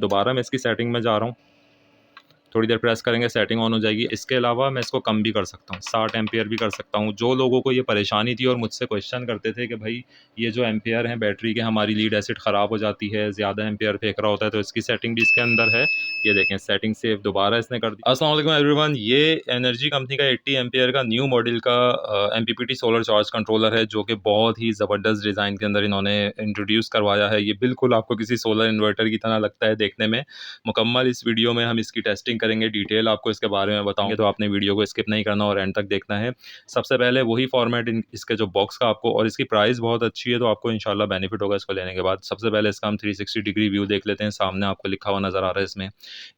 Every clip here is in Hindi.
दोबारा मैं इसकी सेटिंग में जा रहा हूँ, थोड़ी देर प्रेस करेंगे, सेटिंग ऑन हो जाएगी। इसके अलावा मैं इसको कम भी कर सकता हूँ, 60 एम्पियर भी कर सकता हूँ। जो लोगों को ये परेशानी थी और मुझसे क्वेश्चन करते थे कि भाई ये जो एम्पियर हैं बैटरी के, हमारी लीड एसिड ख़राब हो जाती है, ज़्यादा एम्पियर फेंक रहा होता है, तो इसकी सेटिंग भी इसके अंदर है। ये देखें, सेटिंग सेव दोबारा इसने कर दी। अस्सलाम वालेकुम एवरीवन, ये एनर्जी कंपनी का 80 एम्पियर का न्यू मॉडल का MPPT सोलर चार्ज कंट्रोलर है, जो कि बहुत ही ज़बरदस्त डिज़ाइन के अंदर इन्होंने इंट्रोड्यूस करवाया है। ये बिल्कुल आपको किसी सोलर इन्वर्टर की तरह लगता है देखने में। मुकम्मल इस वीडियो में हम इसकी टेस्टिंग करेंगे, डिटेल आपको इसके बारे में बताऊंगे, तो आपने वीडियो को स्किप नहीं करना और एंड तक देखना है। सबसे पहले वही फॉर्मेट इसके जो बॉक्स का आपको, और इसकी प्राइस बहुत अच्छी है, तो आपको इंशाल्लाह बेनिफिट होगा इसको लेने के बाद। सबसे पहले इसका हम 360 डिग्री व्यू देख लेते हैं। सामने आपको लिखा हुआ नज़र आ रहा है इसमें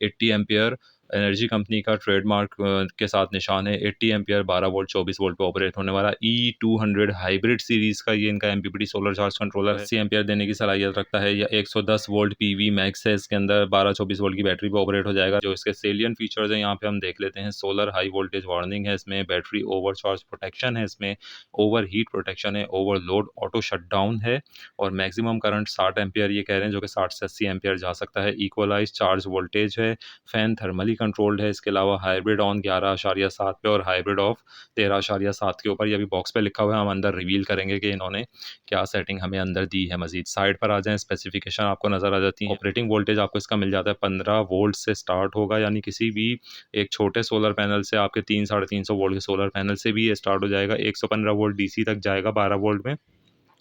80 एम्पियर, एनर्जी कंपनी का ट्रेडमार्क के साथ निशान है। 80 एम्पियर 12 वोल्ट 24 वोल्ट पे ऑपरेट होने वाला E200 हाइब्रिड सीरीज़ का ये इनका MPPT सोलर चार्ज कंट्रोलर है। 80 एम्पियर देने की सलाहियत रखता है। या 110 वोल्ट PV मैक्स है इसके अंदर, 12-24 वोल्ट की बैटरी पे ऑपरेट हो जाएगा। जो इसके सेलियन फीचर्स हैं यहाँ पे हम देख लेते हैं। सोलर हाई वोल्टेज वार्निंग है इसमें, बैटरी ओवर चार्ज प्रोटेक्शन है इसमें, ओवर हीट प्रोटेक्शन है, ओवरलोड ऑटो शटडाउन है, और मैक्सिमम करंट 60 एम्पियर ये कह रहे हैं, जो कि 60 से 80 एम्पियर जा सकता है। इक्वलाइज चार्ज वोल्टेज है, फैन थर्मली कंट्रोल्ड है। इसके अलावा हाइब्रिड ऑन 11.7 पे और हाइब्रिड ऑफ 13.7 के ऊपर। ये अभी बॉक्स पे लिखा हुआ है, हम अंदर रिवील करेंगे कि इन्होंने क्या सेटिंग हमें अंदर दी है। मजीद साइड पर आ जाएं, स्पेसिफिकेशन आपको नज़र आ जाती है। ऑपरेटिंग वोल्टेज आपको इसका मिल जाता है 15 वोल्ट से स्टार्ट होगा, यानी किसी भी एक छोटे सोलर पैनल से, आपके 300-350 वोल्ट के सोलर पैनल से भी ये स्टार्ट हो जाएगा। 115 वोल्ट DC तक जाएगा 12 वोल्ट में,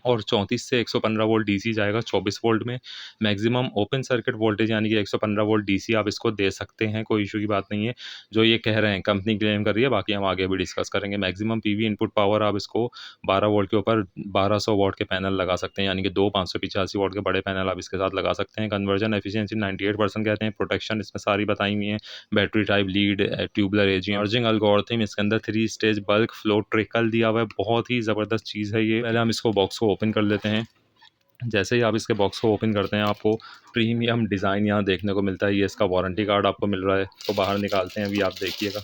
और 34 से 115 वोल्ट DC जाएगा 24 वोल्ट में। मैक्सिमम ओपन सर्किट वोल्टेज यानी कि 115 वोल्ट DC आप इसको दे सकते हैं, कोई इशू की बात नहीं है। जो ये कह रहे हैं, कंपनी क्लेम कर रही है, बाकी हम आगे भी डिस्कस करेंगे। मैक्सिमम PV इनपुट पावर आप इसको 12 वोल्ट के ऊपर 1200 वॉट के पैनल लगा सकते हैं, यानी कि दो 585 वॉट के बड़े पैनल आप इसके साथ लगा सकते हैं। कन्वर्जन एफिशिएंसी 98% कहते हैं। प्रोटेक्शन इसमें सारी बताई हुई है, battery type, lead, tubular ageing, charging algorithm इसके अंदर 3 स्टेज बल्क फ्लो ट्रिकल दिया हुआ है। बहुत ही ज़बरदस्त चीज़ है ये। पहले हम इसको बॉक्स को ओपन कर लेते हैं। जैसे ही आप इसके बॉक्स को ओपन करते हैं, आपको प्रीमियम डिज़ाइन यहाँ देखने को मिलता है। ये इसका वारंटी कार्ड आपको मिल रहा है। तो बाहर निकालते हैं, अभी आप देखिएगा।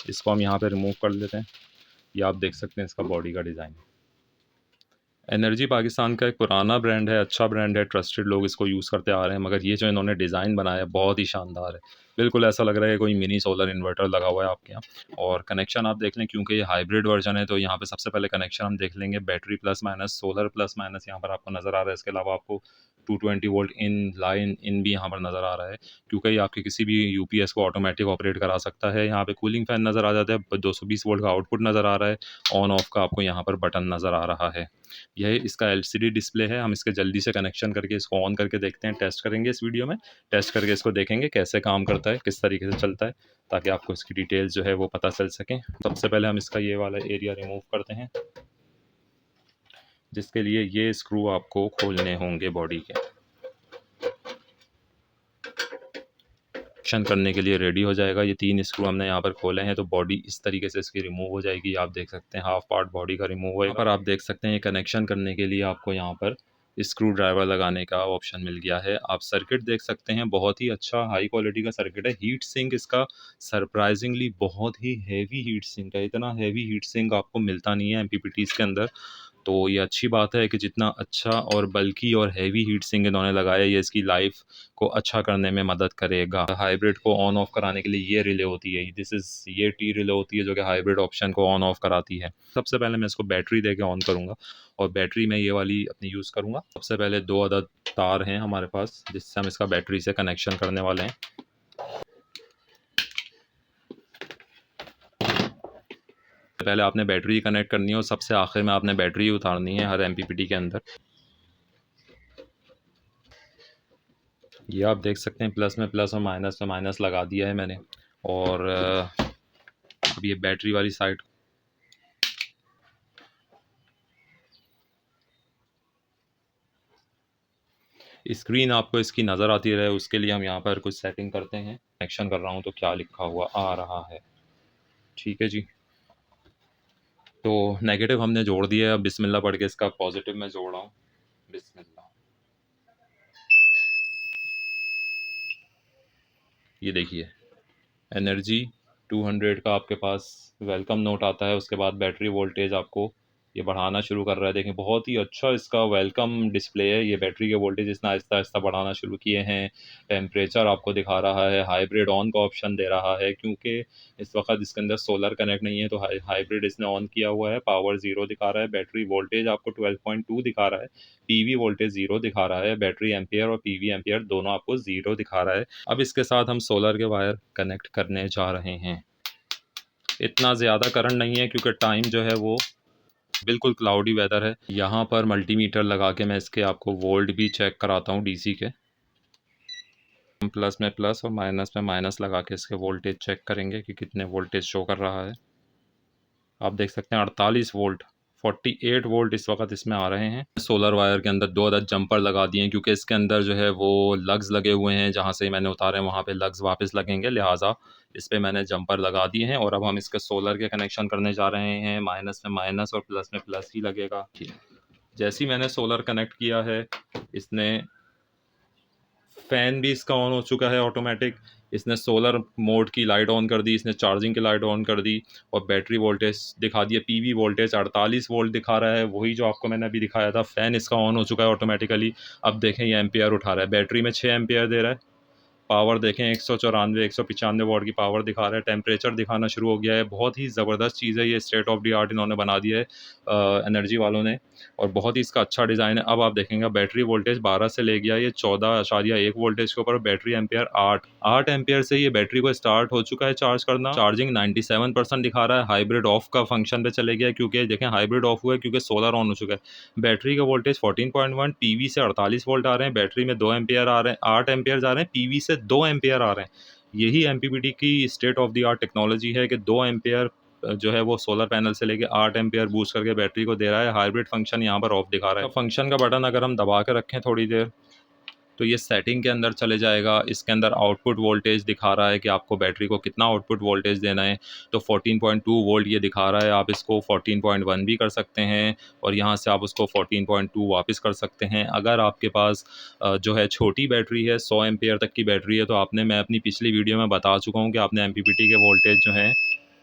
इसको हम यहाँ पे रिमूव कर लेते हैं। ये आप देख सकते हैं इसका बॉडी का डिज़ाइन। एनर्जी पाकिस्तान का एक पुराना ब्रांड है, अच्छा ब्रांड है, ट्रस्टेड लोग इसको यूज़ करते आ रहे हैं, मगर ये जो इन्होंने डिज़ाइन बनाया है बहुत ही शानदार है। बिल्कुल ऐसा लग रहा है कि कोई मिनी सोलर इन्वर्टर लगा हुआ है आपके यहाँ। और कनेक्शन आप देख लें, क्योंकि ये हाइब्रिड वर्जन है, तो यहाँ पे सबसे पहले कनेक्शन हम देख लेंगे। Battery plus minus, solar plus minus यहाँ पर आपको नज़र आ रहा है। इसके अलावा आपको 220 वोल्ट इन लाइन इन भी यहाँ पर नज़र आ रहा है, क्योंकि ये आपके किसी भी UPS को ऑटोमेटिक ऑपरेट करा सकता है। यहाँ पे कूलिंग फैन नज़र आ जाता है, 220 वोल्ट का आउटपुट नज़र आ रहा है। ऑन ऑफ का आपको यहाँ पर बटन नज़र आ रहा है। यह इसका LCD डिस्प्ले है। हम इसके जल्दी से कनेक्शन करके इसको ऑन करके देखते हैं, टेस्ट करेंगे इस वीडियो में। टेस्ट करके इसको देखेंगे कैसे काम करता है, किस तरीके से चलता है, ताकि आपको इसकी डिटेल्स जो है वो पता चल सकें। सबसे पहले हम इसका ये वाला एरिया रिमूव करते हैं, जिसके लिए ये स्क्रू आपको खोलने होंगे बॉडी के। कनेक्शन करने के लिए रेडी हो जाएगा। ये 3 स्क्रू हमने यहाँ पर खोले हैं, तो बॉडी इस तरीके से इसकी रिमूव हो जाएगी। आप देख सकते हैं हाफ पार्ट बॉडी का रिमूव होगा। यहाँ पर आप देख सकते हैं कनेक्शन करने के लिए आपको यहाँ पर स्क्रू ड्राइवर लगाने का ऑप्शन मिल गया है। आप सर्किट देख सकते हैं, बहुत ही अच्छा हाई क्वालिटी का सर्किट है। हीट सिंक इसका सरप्राइजिंगली बहुत ही हैवी हीट सिंक है। इतना हैवी हीट सिंक आपको मिलता नहीं है MPPTs के अंदर। तो ये अच्छी बात है कि जितना अच्छा और बल्कि और हैवी हीट सिंक इन्होंने लगाया, ये इसकी लाइफ को अच्छा करने में मदद करेगा। हाइब्रिड को ऑन ऑफ कराने के लिए ये रिले होती है, ये T रिले होती है, जो कि हाइब्रिड ऑप्शन को ऑन ऑफ कराती है। सबसे पहले मैं इसको बैटरी दे के ऑन करूँगा, और बैटरी में ये वाली अपनी यूज़ करूँगा। सबसे पहले 2 अदद तार हैं हमारे पास, जिससे हम इसका बैटरी से कनेक्शन करने वाले हैं। पहले आपने बैटरी कनेक्ट करनी है, और सबसे आखिर में आपने बैटरी उतारनी है हर MPPT के अंदर। ये आप देख सकते हैं, प्लस में प्लस और माइनस में माइनस लगा दिया है मैंने। और अब ये बैटरी वाली साइड, स्क्रीन आपको इसकी नज़र आती रहे, उसके लिए हम यहाँ पर कुछ सेटिंग करते हैं। कनेक्शन कर रहा हूँ तो क्या लिखा हुआ आ रहा है। ठीक है जी, तो नेगेटिव हमने जोड़ दिया है। अब बिस्मिल्लाह पढ़ के इसका पॉजिटिव में जोड़ रहा हूँ। बिस्मिल्लाह। ये देखिए, एनर्जी 200 का आपके पास वेलकम नोट आता है। उसके बाद बैटरी वोल्टेज आपको ये बढ़ाना शुरू कर रहा है। देखें बहुत ही अच्छा इसका वेलकम डिस्प्ले है। ये बैटरी के वोल्टेज इसने आहिस्ता आहिस्ता बढ़ाना शुरू किए हैं। टेम्परेचर आपको दिखा रहा है, हाइब्रिड ऑन का ऑप्शन दे रहा है क्योंकि इस वक्त इसके अंदर सोलर कनेक्ट नहीं है, तो हाइब्रिड इसने ऑन किया हुआ है। पावर ज़ीरो दिखा रहा है। बैटरी वोल्टेज आपको 12.2 दिखा रहा है। पीवी वोल्टेज ज़ीरो दिखा रहा है। बैटरी एम्पियर और पीवी एम्पियर दोनों आपको ज़ीरो दिखा रहा है। अब इसके साथ हम सोलर के वायर कनेक्ट करने जा रहे हैं। इतना ज़्यादा करंट नहीं है क्योंकि टाइम जो है वो बिल्कुल क्लाउडी वेदर है। यहाँ पर मल्टीमीटर लगा के मैं इसके आपको वोल्ट भी चेक कराता हूँ डीसी के। प्लस में प्लस और माइनस में माइनस लगा के इसके वोल्टेज चेक करेंगे कि कितने वोल्टेज शो कर रहा है। आप देख सकते हैं 48 वोल्ट, 48 वोल्ट इस वक्त इसमें आ रहे हैं। सोलर वायर के अंदर 2 अदद जंपर लगा दिए हैं क्योंकि इसके अंदर जो है वो लग्स लगे हुए हैं। जहाँ से मैंने उतारे हैं वहाँ पे लग्स वापस लगेंगे, लिहाजा इस पे मैंने जंपर लगा दिए हैं। और अब हम इसके सोलर के कनेक्शन करने जा रहे हैं। माइनस में माइनस और प्लस में प्लस ही लगेगा। जैसे ही मैंने सोलर कनेक्ट किया है, इसने फ़ैन भी इसका ऑन हो चुका है ऑटोमेटिक। इसने सोलर मोड की लाइट ऑन कर दी, इसने चार्जिंग की लाइट ऑन कर दी और बैटरी वोल्टेज दिखा दिया। पीवी वोल्टेज 48 वोल्ट दिखा रहा है, वही जो आपको मैंने अभी दिखाया था। फ़ैन इसका ऑन हो चुका है ऑटोमेटिकली। अब देखें ये एम्पियर उठा रहा है। बैटरी में 6 एम्पियर दे रहा है। पावर देखें 194 195 वाट की पावर दिखा रहा है। टेम्परेचर दिखाना शुरू हो गया है। बहुत ही ज़बरदस्त चीज़ है ये, स्टेट ऑफ द आर्ट इन्होंने बना दिया है एनर्जी वालों ने, और बहुत ही इसका अच्छा डिज़ाइन है। अब आप देखेंगे बैटरी वोल्टेज 12 से ले गया ये 14.1 वोल्टेज के ऊपर। बैटरी एम्पियर 8 एम्पियर से ये बैटरी को स्टार्ट हो चुका है चार्ज करना। चार्जिंग 97% दिखा रहा है। हाइब्रिड ऑफ का फंक्शन पे चले गया क्योंकि देखें हाइब्रिड ऑफ हुआ है क्योंकि सोलर ऑन हो चुका है। बैटरी का वोल्टेज 14.1, पीवी से 48 वोल्ट आ रहे हैं। बैटरी में 2 एम्पियर आ रहे हैं, 8 एम्पियर आ रहे हैं, पीवी से 2 एम्पियर आ रहे हैं। यही एमपीपीटी की state of the art technology है कि 2 एम्पियर जो है वो सोलर पैनल से लेके 8 एम्पियर बूस्ट करके बैटरी को दे रहा है। हाइब्रिड फंक्शन यहाँ पर ऑफ दिखा रहा है। फंक्शन का बटन अगर हम दबा के रखें थोड़ी देर तो ये सेटिंग के अंदर चले जाएगा। इसके अंदर आउटपुट वोल्टेज दिखा रहा है कि आपको बैटरी को कितना आउटपुट वोल्टेज देना है। तो 14.2 वोल्ट ये दिखा रहा है। आप इसको 14.1 भी कर सकते हैं और यहाँ से आप उसको 14.2 वापस कर सकते हैं। अगर आपके पास जो है छोटी बैटरी है, 100 एम्पियर तक की बैटरी है, तो आपने मैं अपनी पिछली वीडियो में बता चुका हूँ कि आपने एमपीपीटी के वोल्टेज जो हैं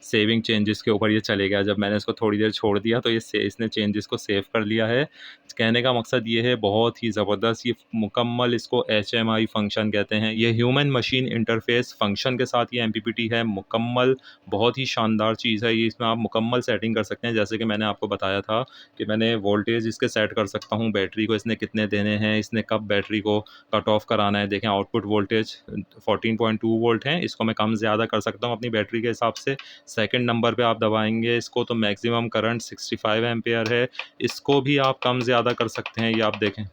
सेविंग चेंजेस के ऊपर ये चले गया। जब मैंने इसको थोड़ी देर छोड़ दिया तो इसने चेंजेस को सेव कर लिया है। कहने का मकसद ये है, बहुत ही ज़बरदस्त ये मुकम्मल, इसको एचएमआई फंक्शन कहते हैं। ये ह्यूमन मशीन इंटरफेस फंक्शन के साथ ये एमपीपीटी है मुकम्मल। बहुत ही शानदार चीज़ है ये। इसमें आप मुकम्मल सेटिंग कर सकते हैं, जैसे कि मैंने आपको बताया था कि मैंने वोल्टेज इसके सेट कर सकता हूँ, बैटरी को इसने कितने देने हैं, इसने कब बैटरी को कट ऑफ कराना है। देखें आउटपुट वोल्टेज 14.2 वोल्ट है, इसको मैं कम ज़्यादा कर सकता हूँ अपनी बैटरी के हिसाब से। सेकंड नंबर पे आप दबाएंगे इसको तो मैक्सिमम करंट 65 एम्पियर है, इसको भी आप कम ज़्यादा कर सकते हैं। ये आप देखें,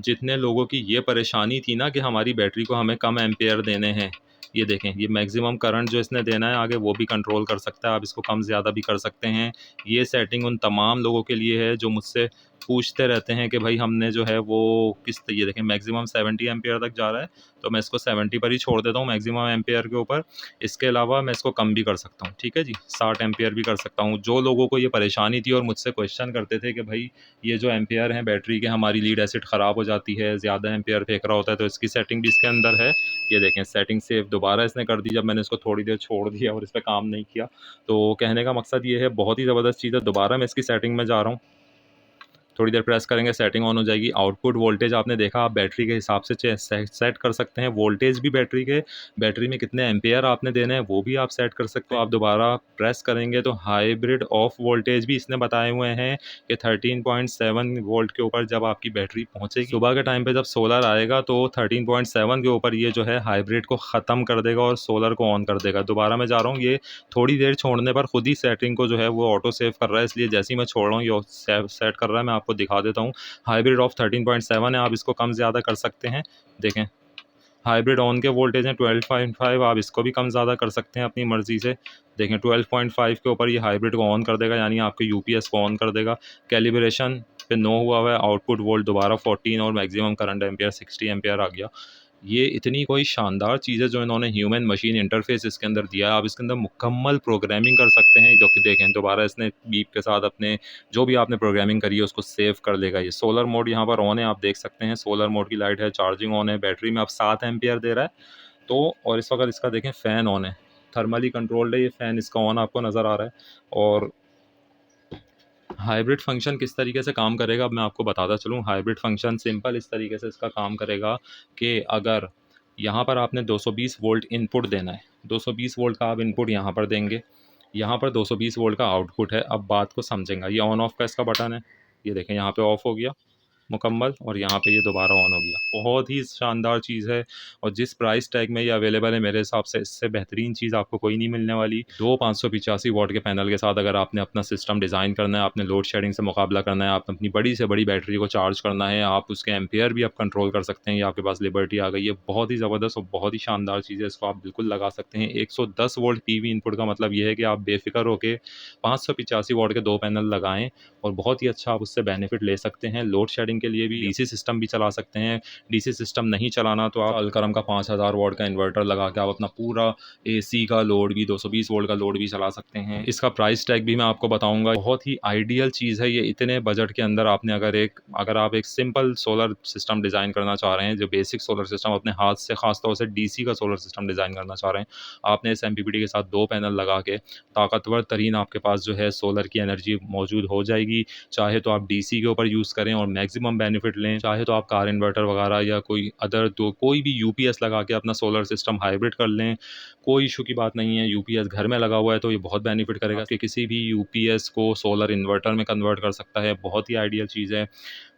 जितने लोगों की ये परेशानी थी ना कि हमारी बैटरी को हमें कम एम्पियर देने हैं, ये देखें ये मैक्सिमम करंट जो इसने देना है आगे वो भी कंट्रोल कर सकता है। आप इसको कम ज़्यादा भी कर सकते हैं। ये सेटिंग उन तमाम लोगों के लिए है जो मुझसे पूछते रहते हैं कि भाई हमने जो है वो ये देखें मैक्सिमम 70 एम्पियर तक जा रहा है, तो मैं इसको 70 पर ही छोड़ देता हूँ मैक्सिमम एम्पियर के ऊपर। इसके अलावा मैं इसको कम भी कर सकता हूँ, ठीक है जी, 60 एम्पियर भी कर सकता हूँ। जो लोगों को ये परेशानी थी और मुझसे क्वेश्चन करते थे कि भाई ये जो एम्पियर हैं बैटरी के, हमारी लीड एसिड ख़राब हो जाती है, ज़्यादा एम्पियर फेंक रहा होता है, तो इसकी सेटिंग भी इसके अंदर है। ये देखें सेटिंग सेव दोबारा इसने कर दी जब मैंने इसको थोड़ी देर छोड़ दिया और इस पर काम नहीं किया। तो कहने का मकसद ये है, बहुत ही ज़बरदस्त चीज़ है। दोबारा मैं इसकी सेटिंग में जा रहा हूँ, थोड़ी देर प्रेस करेंगे सेटिंग ऑन हो जाएगी। आउटपुट वोल्टेज आपने देखा, आप बैटरी के हिसाब से सेट कर सकते हैं। वोल्टेज भी बैटरी में कितने एम्पेयर आपने देने हैं वो भी आप सेट कर सकते हैं। आप दोबारा प्रेस करेंगे तो हाइब्रिड ऑफ वोल्टेज भी इसने बताए हुए हैं कि 13.7 वोल्ट के ऊपर जब आपकी बैटरी पहुंचेगी सुबह के टाइम पे, जब सोलर आएगा तो 13.7 के ऊपर ये जो है हाइब्रिड को ख़त्म कर देगा और सोलर को ऑन कर देगा। दोबारा मैं जा रहा हूँ, ये थोड़ी देर छोड़ने पर खुद ही सेटिंग को जो है वो ऑटो सेव कर रहा है, इसलिए जैसे ही मैं छोड़ रहा हूँ ये सेट कर रहा है। मैं आपको दिखा देता हूँ, हाइब्रिड ऑफ 13.7 है, आप इसको कम ज़्यादा कर सकते हैं। देखें हाइब्रिड ऑन के वोल्टेज हैं 12.5, आप इसको भी कम ज़्यादा कर सकते हैं अपनी मर्ज़ी से। देखें 12.5 के ऊपर ये हाइब्रिड को ऑन कर देगा, यानी आपके यूपीएस को ऑन कर देगा। कैलिब्रेशन पे नो हुआ हुआ है। आउटपुट वोल्ट दोबारा 14 और मैक्सिमम करंट एम्पियर 60 एम्पियर आ गया। ये इतनी कोई शानदार चीज़ है जो इन्होंने ह्यूमन मशीन इंटरफेस इसके अंदर दिया है। आप इसके अंदर मुकम्मल प्रोग्रामिंग कर सकते हैं। जो कि देखें दोबारा इसने बीप के साथ अपने जो भी आपने प्रोग्रामिंग करी है उसको सेव कर लेगा। ये सोलर मोड यहाँ पर ऑन है, आप देख सकते हैं सोलर मोड की लाइट है, चार्जिंग ऑन है, बैटरी में आप 7 एम्पियर दे रहा है। तो और इस वक्त इसका देखें फ़ैन ऑन है, थर्मली कंट्रोल्ड है ये फ़ैन, इसका ऑन आपको नज़र आ रहा है। और हाइब्रिड फंक्शन किस तरीके से काम करेगा अब मैं आपको बताता चलूँ। हाइब्रिड फंक्शन सिंपल इस तरीके से इसका काम करेगा कि अगर यहाँ पर आपने 220 वोल्ट इनपुट देना है, 220 वोल्ट का आप इनपुट यहाँ पर देंगे, यहाँ पर 220 वोल्ट का आउटपुट है। अब बात को समझेंगे, ये ऑन ऑफ का इसका बटन है, ये देखें यहाँ पे ऑफ हो गया मुकम्मल, और यहाँ पे ये दोबारा ऑन हो गया। बहुत ही शानदार चीज़ है, और जिस प्राइस टैग में ये अवेलेबल है मेरे हिसाब से इससे बेहतरीन चीज़ आपको कोई नहीं मिलने वाली। दो 585 वॉट के पैनल के साथ अगर आपने अपना सिस्टम डिज़ाइन करना है, आपने लोड शेडिंग से मुकाबला करना है, आपने अपनी बड़ी से बड़ी बैटरी को चार्ज करना है, आप उसके एम्पेयर भी आप कंट्रोल कर सकते हैं, ये आपके पास लिबर्टी आ गई है। बहुत ही ज़बरदस्त और बहुत ही शानदार चीज़ है, इसको आप बिल्कुल लगा सकते हैं। 110 वोल्ट पीवी इनपुट का मतलब ये है कि आप बेफिक्र होकर 585 वॉट के 2 पैनल लगाएं और बहुत ही अच्छा आप उससे बेनिफिट ले सकते हैं। लोड शेडिंग के लिए भी डीसी सिस्टम भी चला सकते हैं। डीसी सिस्टम नहीं चलाना तो आप अलकरम का 5000 वॉट का इन्वर्टर लगा के आप अपना पूरा एसी का लोड भी 220 वोल्ट का लोड भी चला सकते हैं। इसका प्राइस टैग भी मैं आपको बताऊंगा। बहुत ही आइडियल चीज़ है ये, इतने बजट के अंदर आपने अगर आप एक सिंपल सोलर सिस्टम डिज़ाइन करना चाह रहे हैं, जो बेसिक सोलर सिस्टम अपने हाथ से, खासतौर से डीसी का सोलर सिस्टम डिज़ाइन करना चाह रहे हैं, आपने इस एमपीपीटी के साथ 2 पैनल लगा के ताकतवर तरीन आपके पास जो है सोलर की एनर्जी मौजूद हो जाएगी। चाहे तो आप डीसी के ऊपर यूज़ करें और मैक्सिमम बेनिफिट लें, चाहे तो आप कार इन्वर्टर वगैरह या कोई अदर तो कोई भी यूपीएस लगा के अपना सोलर सिस्टम हाइब्रिड कर लें, कोई इशू की बात नहीं है। यूपीएस घर में लगा हुआ है तो ये बहुत बेनिफिट करेगा कि किसी भी यूपीएस को सोलर इन्वर्टर में कन्वर्ट कर सकता है। बहुत ही आइडियल चीज़ है।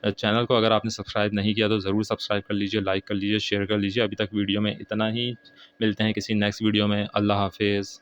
चैनल को अगर आपने सब्सक्राइब नहीं किया तो ज़रूर सब्सक्राइब कर लीजिए, लाइक कर लीजिए, शेयर कर लीजिए। अभी तक वीडियो में इतना ही, मिलते हैं किसी नेक्स्ट वीडियो में। अल्लाह हाफिज़।